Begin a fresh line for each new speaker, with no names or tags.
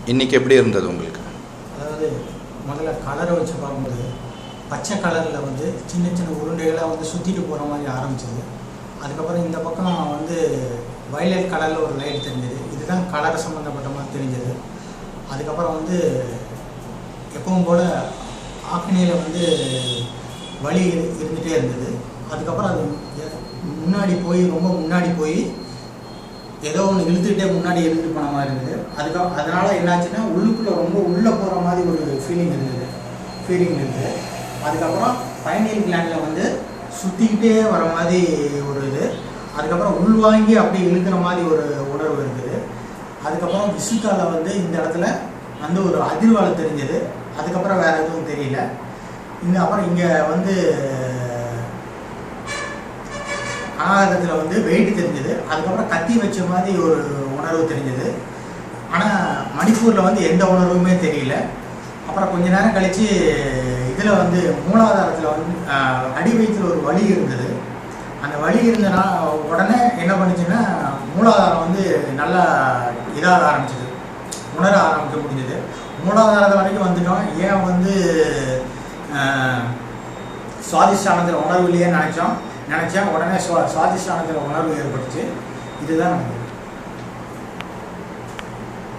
இன்றைக்கி எப்படி இருந்தது உங்களுக்கு?
அதாவது முதல்ல கலரை வச்சு பார்க்கும்போது பச்சை கலரில் வந்து சின்ன சின்ன உருண்டைகளாக வந்து சுற்றிட்டு போகிற மாதிரி ஆரம்பிச்சது. அதுக்கப்புறம் இந்த பக்கம் வந்து வயலட் கலரில் ஒரு லைட் தெரிஞ்சது. இதுதான் கலர் சம்மந்தப்பட்ட மாதிரி தெரிஞ்சது. அதுக்கப்புறம் வந்து எப்பவும் போல் ஆக்னியில் வந்து வலி இருந்துகிட்டே இருந்தது. அதுக்கப்புறம் அது முன்னாடி போய் ரொம்ப முன்னாடி போய் ஏதோ ஒன்று இழுத்துக்கிட்டே முன்னாடி இழுத்துட்டு போன மாதிரி இருந்தது. அதனால் என்னாச்சுன்னா உள்ளுக்குள்ளே ரொம்ப உள்ளே போகிற மாதிரி ஒரு ஃபீலிங் இருந்தது. அதுக்கப்புறம் பைனியல் கிளாண்டில் வந்து சுற்றிக்கிட்டே வர மாதிரி ஒரு இது. அதுக்கப்புறம் உள்வாங்கி அப்படியே இழுக்கிற மாதிரி ஒரு உணர்வு இருந்தது. அதுக்கப்புறம் விசுக்கால வந்து இந்த இடத்துல வந்து ஒரு அதிர்வாலை தெரிஞ்சது. அதுக்கப்புறம் வேறு எதுவும் தெரியல. அப்புறம் இங்கே வந்து அநாகத்தில் வந்து வெயிட் தெரிஞ்சது. அதுக்கப்புறம் கத்தி வச்ச மாதிரி ஒரு உணர்வு தெரிஞ்சது. ஆனால் மணிப்பூரில் வந்து எந்த உணர்வுமே தெரியல. அப்புறம் கொஞ்ச நேரம் கழித்து இதில் வந்து மூலாதாரத்தில் வந்து அடி வயிற்றில் ஒரு வலி இருந்தது. அந்த வலி இருந்தனா உடனே என்ன பண்ணுச்சுன்னா மூலாதாரம் வந்து நல்லா இதாக ஆரம்பிச்சிது, உணர ஆரம்பிக்க முடிஞ்சது. மூலாதாரத்தை வரைக்கும் வந்துட்டோம். ஏன் வந்து சுவாதிஷ்டானத்தில் உணர்வு இல்லையே நினச்சேன். உடனே சுவாதிஷ்டானத்தில் உணர்வு ஏற்பட்டுச்சு. இதுதான்